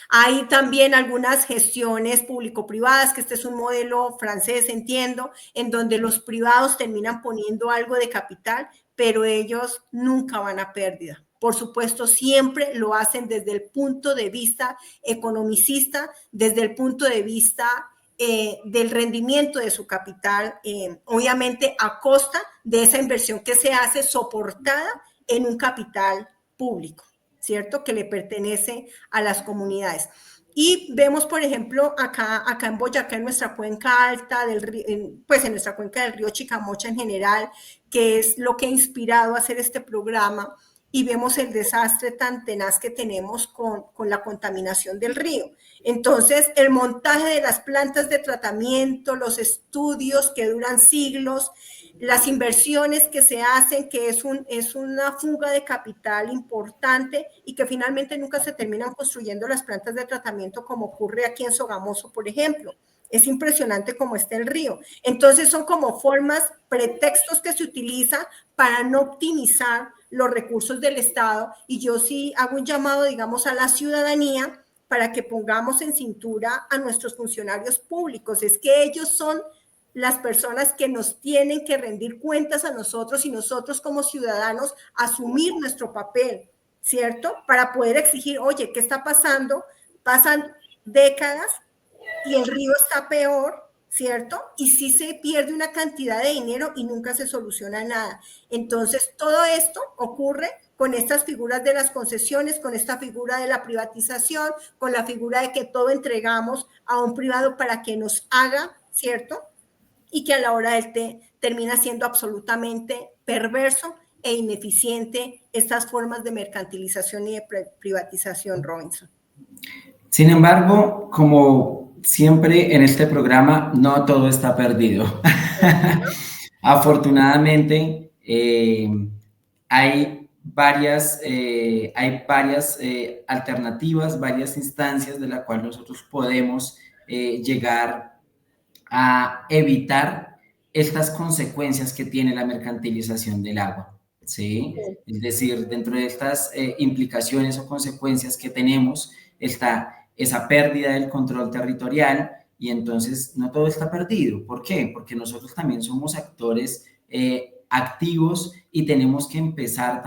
Hay también algunas gestiones público-privadas, que este es un modelo francés, entiendo, en donde los privados terminan poniendo algo de capital, pero ellos nunca van a pérdida. Por supuesto, siempre lo hacen desde el punto de vista economicista, desde el punto de vista del rendimiento de su capital, obviamente a costa de esa inversión que se hace soportada en un capital público, ¿cierto? Que le pertenece a las comunidades. Y vemos, por ejemplo, acá en Boyacá, en nuestra cuenca alta, pues en nuestra cuenca del río Chicamocha en general, que es lo que ha inspirado a hacer este programa, y vemos el desastre tan tenaz que tenemos con la contaminación del río. Entonces, el montaje de las plantas de tratamiento, los estudios que duran siglos, las inversiones que se hacen, que es una fuga de capital importante y que finalmente nunca se terminan construyendo las plantas de tratamiento como ocurre aquí en Sogamoso, por ejemplo. Es impresionante cómo está el río. Entonces son como formas, pretextos que se utilizan para no optimizar los recursos del Estado, y yo sí hago un llamado, digamos, a la ciudadanía para que pongamos en cintura a nuestros funcionarios públicos. Es que ellos son las personas que nos tienen que rendir cuentas a nosotros y nosotros como ciudadanos asumir nuestro papel, ¿cierto? Para poder exigir, oye, ¿qué está pasando? Pasan décadas y el río está peor, ¿cierto? Y sí se pierde una cantidad de dinero y nunca se soluciona nada. Entonces, todo esto ocurre con estas figuras de las concesiones, con esta figura de la privatización, con la figura de que todo entregamos a un privado para que nos haga, ¿cierto? Y que a la hora del té termina siendo absolutamente perverso e ineficiente estas formas de mercantilización y de privatización, Robinson. Sin embargo, como siempre en este programa, no todo está perdido. Afortunadamente, hay varias alternativas, varias instancias de las cuales nosotros podemos llegar a evitar estas consecuencias que tiene la mercantilización del agua, ¿sí? Es decir, dentro de estas implicaciones o consecuencias que tenemos está esa pérdida del control territorial, y entonces no todo está perdido. ¿Por qué? Porque nosotros también somos actores activos y tenemos que empezar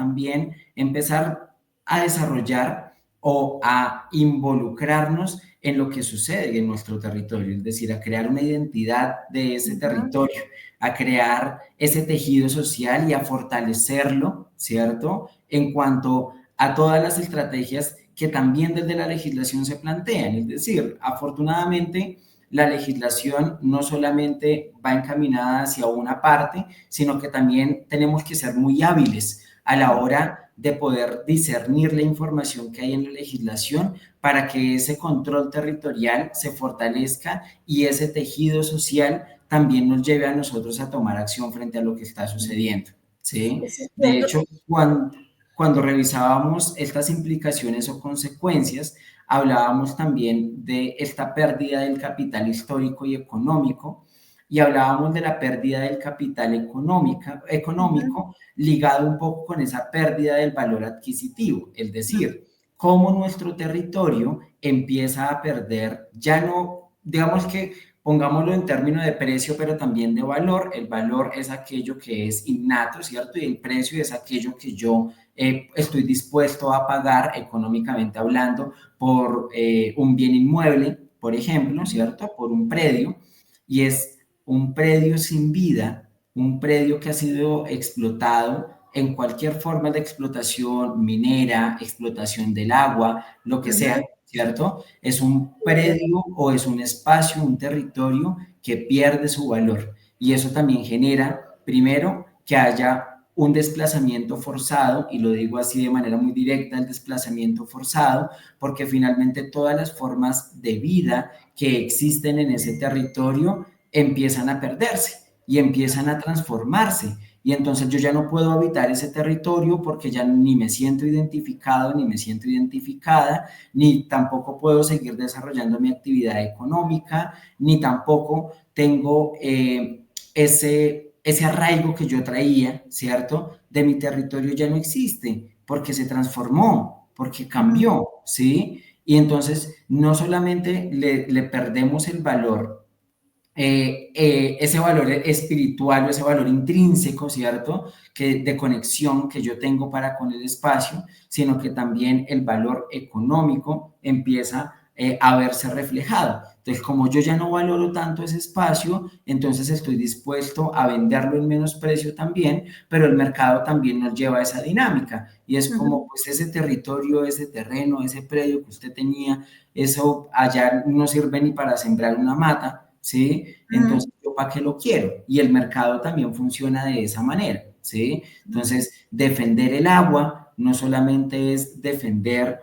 a desarrollar o a involucrarnos en lo que sucede en nuestro territorio, es decir, a crear una identidad de ese territorio, a crear ese tejido social y a fortalecerlo, ¿cierto? En cuanto a todas las estrategias que también desde la legislación se plantean, es decir, afortunadamente la legislación no solamente va encaminada hacia una parte, sino que también tenemos que ser muy hábiles a la hora de poder discernir la información que hay en la legislación para que ese control territorial se fortalezca y ese tejido social también nos lleve a nosotros a tomar acción frente a lo que está sucediendo, ¿sí? De hecho, cuando revisábamos estas implicaciones o consecuencias, hablábamos también de esta pérdida del capital histórico y económico, y hablábamos de la pérdida del capital económico ligado un poco con esa pérdida del valor adquisitivo, es decir, cómo nuestro territorio empieza a perder, ya no, digamos que pongámoslo en términos de precio, pero también de valor. El valor es aquello que es innato, ¿cierto? Y el precio es aquello que yo estoy dispuesto a pagar económicamente hablando por un bien inmueble, por ejemplo, ¿cierto? Por un predio, y es un predio sin vida, un predio que ha sido explotado en cualquier forma de explotación minera, explotación del agua, lo que sea, ¿cierto? Es un predio o es un espacio, un territorio que pierde su valor. Y eso también genera, primero, que haya un desplazamiento forzado, y lo digo así de manera muy directa, el desplazamiento forzado, porque finalmente todas las formas de vida que existen en ese territorio empiezan a perderse y empiezan a transformarse. Y entonces yo ya no puedo habitar ese territorio porque ya ni me siento identificado, ni me siento identificada, ni tampoco puedo seguir desarrollando mi actividad económica, ni tampoco tengo ese arraigo que yo traía, ¿cierto? De mi territorio ya no existe porque se transformó, porque cambió, ¿sí? Y entonces no solamente le perdemos el valor, ese valor espiritual o ese valor intrínseco, ¿cierto? De conexión que yo tengo para con el espacio, sino que también el valor económico empieza a verse reflejado. Entonces, como yo ya no valoro tanto ese espacio, entonces estoy dispuesto a venderlo en menos precio también, pero el mercado también nos lleva a esa dinámica. Y es como, pues, ese territorio, ese terreno, ese predio que usted tenía, eso allá no sirve ni para sembrar una mata, ¿sí? Entonces, ¿yo para qué lo quiero? Y el mercado también funciona de esa manera, ¿sí? Entonces, defender el agua no solamente es defender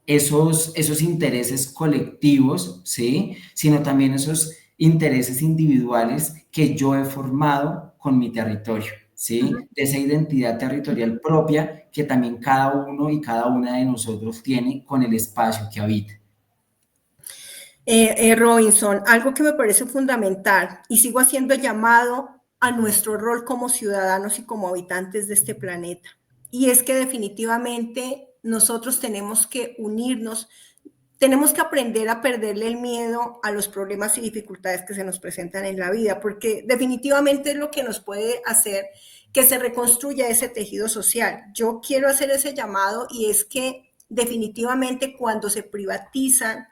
esos intereses colectivos, ¿sí? Sino también esos intereses individuales que yo he formado con mi territorio, ¿sí? De esa identidad territorial propia que también cada uno y cada una de nosotros tiene con el espacio que habita. Robinson, algo que me parece fundamental y sigo haciendo llamado a nuestro rol como ciudadanos y como habitantes de este planeta. Y es que definitivamente nosotros tenemos que unirnos, tenemos que aprender a perderle el miedo a los problemas y dificultades que se nos presentan en la vida, porque definitivamente es lo que nos puede hacer que se reconstruya ese tejido social. Yo quiero hacer ese llamado y es que definitivamente cuando se privatizan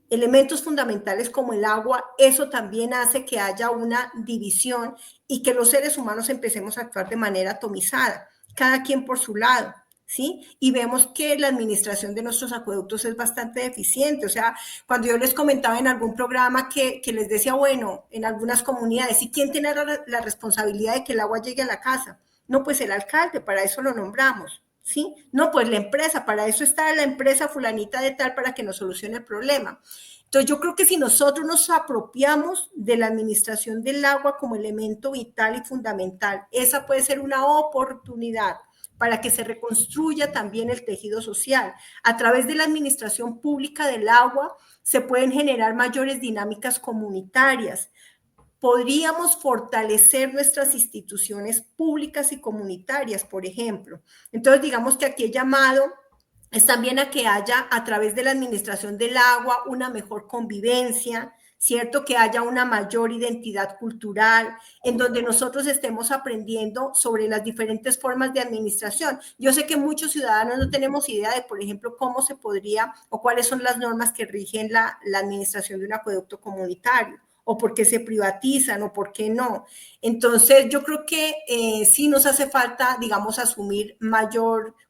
elementos fundamentales como el agua, eso también hace que haya una división y que los seres humanos empecemos a actuar de manera atomizada, cada quien por su lado, ¿sí? Y vemos que la administración de nuestros acueductos es bastante deficiente. O sea, cuando yo les comentaba en algún programa que les decía, bueno, en algunas comunidades, ¿y quién tiene la responsabilidad de que el agua llegue a la casa? No, pues el alcalde, para eso lo nombramos. ¿Sí? No, pues la empresa, para eso está la empresa fulanita de tal para que nos solucione el problema. Entonces yo creo que si nosotros nos apropiamos de la administración del agua como elemento vital y fundamental, esa puede ser una oportunidad para que se reconstruya también el tejido social. A través de la administración pública del agua se pueden generar mayores dinámicas comunitarias. Podríamos fortalecer nuestras instituciones públicas y comunitarias, por ejemplo. Entonces, digamos que aquí he llamado es también a que haya, a través de la administración del agua, una mejor convivencia, ¿cierto? Que haya una mayor identidad cultural, en donde nosotros estemos aprendiendo sobre las diferentes formas de administración. Yo sé que muchos ciudadanos no tenemos idea de, por ejemplo, cómo se podría o cuáles son las normas que rigen la administración de un acueducto comunitario, o por qué se privatizan o por qué no. Entonces, yo creo que sí nos hace falta, digamos, asumir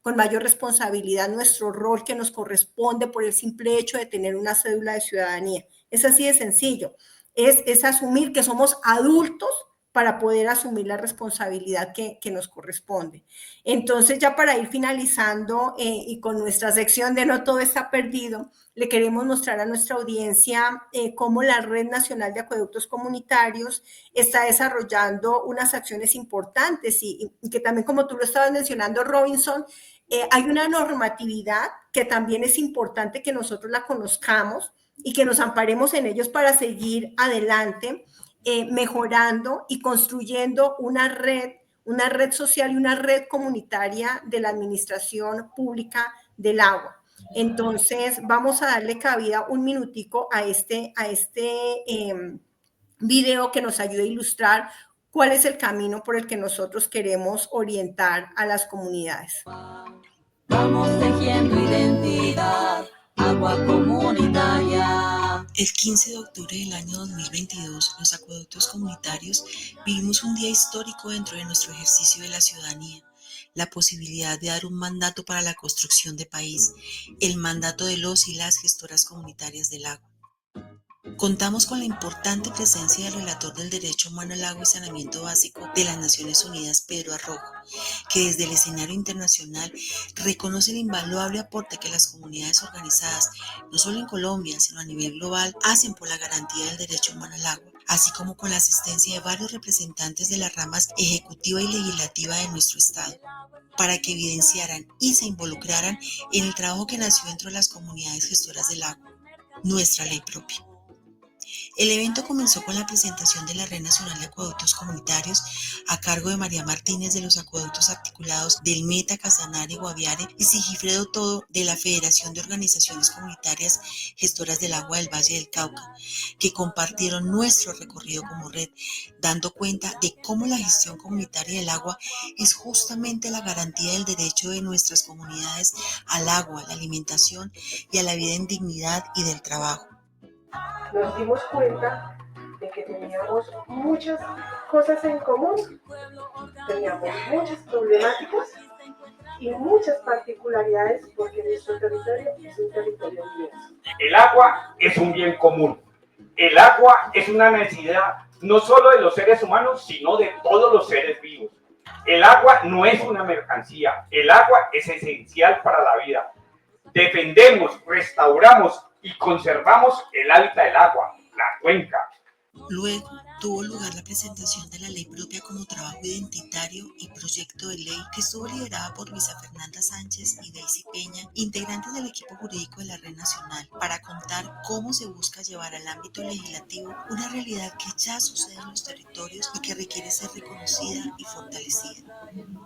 con mayor responsabilidad nuestro rol que nos corresponde por el simple hecho de tener una cédula de ciudadanía. Es así de sencillo. Es asumir que somos adultos para poder asumir la responsabilidad que nos corresponde. Entonces, ya para ir finalizando y con nuestra sección de No todo está perdido, le queremos mostrar a nuestra audiencia cómo la Red Nacional de Acueductos Comunitarios está desarrollando unas acciones importantes y que también, como tú lo estabas mencionando, Robinson, hay una normatividad que también es importante que nosotros la conozcamos y que nos amparemos en ellos para seguir adelante, mejorando y construyendo una red social y una red comunitaria de la administración pública del agua. Entonces, vamos a darle cabida un minutico a este video que nos ayude a ilustrar cuál es el camino por el que nosotros queremos orientar a las comunidades. Vamos tejiendo identidad, agua comunitaria. El 15 de octubre del año 2022, los acueductos comunitarios vivimos un día histórico dentro de nuestro ejercicio de la ciudadanía. La posibilidad de dar un mandato para la construcción de país, el mandato de los y las gestoras comunitarias del agua. Contamos con la importante presencia del relator del derecho humano al agua y saneamiento básico de las Naciones Unidas, Pedro Arrojo, que desde el escenario internacional reconoce el invaluable aporte que las comunidades organizadas, no solo en Colombia, sino a nivel global, hacen por la garantía del derecho humano al agua, así como con la asistencia de varios representantes de las ramas ejecutiva y legislativa de nuestro Estado, para que evidenciaran y se involucraran en el trabajo que nació dentro de las comunidades gestoras del agua, nuestra ley propia. El evento comenzó con la presentación de la Red Nacional de Acueductos Comunitarios a cargo de María Martínez de los Acueductos Articulados del Meta, Casanare, Guaviare y Sigifredo Todo de la Federación de Organizaciones Comunitarias Gestoras del Agua del Valle del Cauca, que compartieron nuestro recorrido como red, dando cuenta de cómo la gestión comunitaria del agua es justamente la garantía del derecho de nuestras comunidades al agua, a la alimentación y a la vida en dignidad y del trabajo. Nos dimos cuenta de que teníamos muchas cosas en común, teníamos muchas problemáticas y muchas particularidades porque nuestro territorio es un territorio diverso. El agua es un bien común. El agua es una necesidad no solo de los seres humanos, sino de todos los seres vivos. El agua no es una mercancía, el agua es esencial para la vida. Defendemos, restauramos y conservamos el hábitat del agua, la cuenca. Luego tuvo lugar la presentación de la ley propia como trabajo identitario y proyecto de ley que estuvo liderada por Luisa Fernanda Sánchez y Daisy Peña, integrantes del equipo jurídico de la Red Nacional, para contar cómo se busca llevar al ámbito legislativo una realidad que ya sucede en los territorios y que requiere ser reconocida y fortalecida.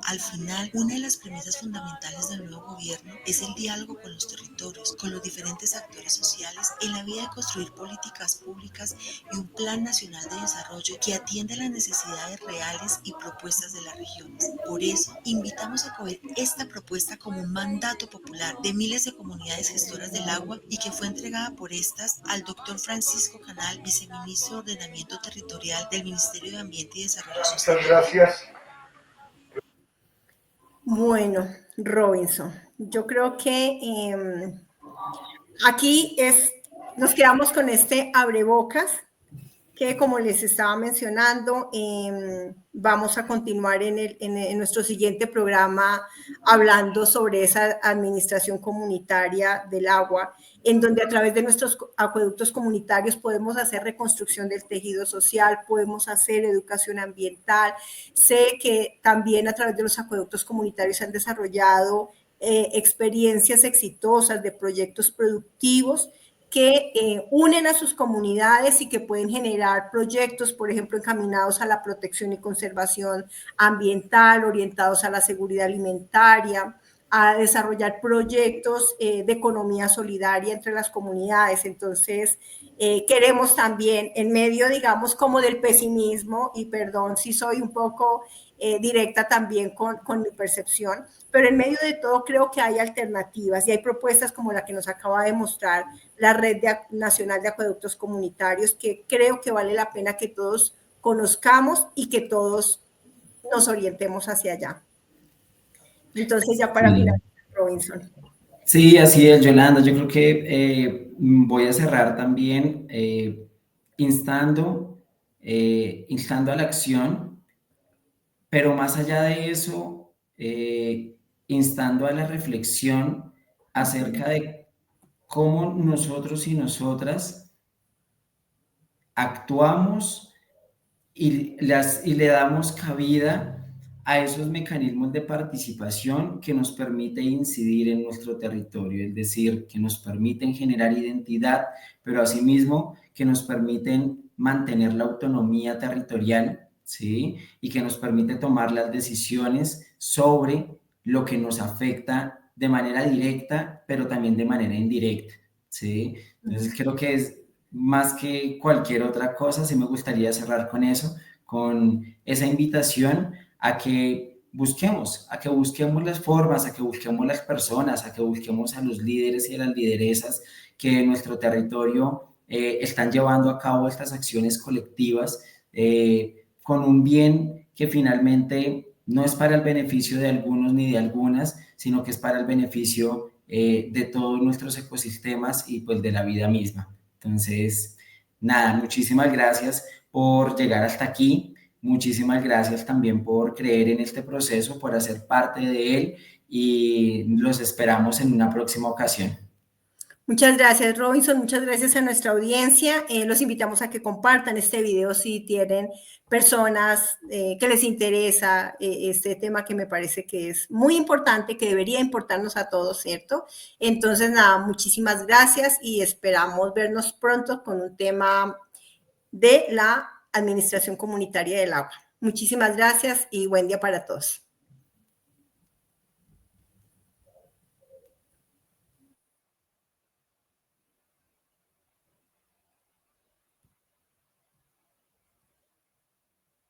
Al final, una de las premisas fundamentales del nuevo gobierno es el diálogo con los territorios, con los diferentes actores sociales en la vía de construir políticas públicas y un plan nacional de desarrollo que atienda las necesidades reales y propuestas de las regiones. Por eso, invitamos a coger esta propuesta como un mandato popular de miles de comunidades gestoras del agua y que fue entregada por estas al doctor Francisco Canal, viceministro de Ordenamiento Territorial del Ministerio de Ambiente y Desarrollo Social. Muchas gracias. Bueno, Robinson, yo creo que aquí nos quedamos con este abrebocas que, como les estaba mencionando, vamos a continuar en nuestro siguiente programa hablando sobre esa administración comunitaria del agua, en donde a través de nuestros acueductos comunitarios podemos hacer reconstrucción del tejido social, podemos hacer educación ambiental. Sé que también a través de los acueductos comunitarios se han desarrollado experiencias exitosas de proyectos productivos que unen a sus comunidades y que pueden generar proyectos, por ejemplo, encaminados a la protección y conservación ambiental, orientados a la seguridad alimentaria, a desarrollar proyectos de economía solidaria entre las comunidades. Entonces, queremos también, en medio, digamos, como del pesimismo, y perdón si soy un poco directa también con mi percepción, pero en medio de todo creo que hay alternativas y hay propuestas como la que nos acaba de mostrar la Red Nacional de Acueductos Comunitarios, que creo que vale la pena que todos conozcamos y que todos nos orientemos hacia allá. Entonces, ya para finalizar, Robinson. Sí, así es, Yolanda. Yo creo que voy a cerrar también instando a la acción, pero más allá de eso, instando a la reflexión acerca de cómo nosotros y nosotras actuamos y le damos cabida a esos mecanismos de participación que nos permite incidir en nuestro territorio, es decir, que nos permiten generar identidad, pero asimismo que nos permiten mantener la autonomía territorial, ¿sí? Y que nos permite tomar las decisiones sobre lo que nos afecta de manera directa, pero también de manera indirecta, ¿sí? Entonces creo que es más que cualquier otra cosa, sí me gustaría cerrar con eso, con esa invitación a que busquemos las formas, a que busquemos las personas, a que busquemos a los líderes y a las lideresas que en nuestro territorio están llevando a cabo estas acciones colectivas con un bien que finalmente no es para el beneficio de algunos ni de algunas, sino que es para el beneficio de todos nuestros ecosistemas y pues de la vida misma. Entonces, nada, muchísimas gracias por llegar hasta aquí. Muchísimas gracias también por creer en este proceso, por hacer parte de él y los esperamos en una próxima ocasión. Muchas gracias, Robinson. Muchas gracias a nuestra audiencia. Los invitamos a que compartan este video si tienen personas que les interesa este tema que me parece que es muy importante, que debería importarnos a todos, ¿cierto? Entonces, nada, muchísimas gracias y esperamos vernos pronto con un tema de la Administración Comunitaria del Agua. Muchísimas gracias y buen día para todos.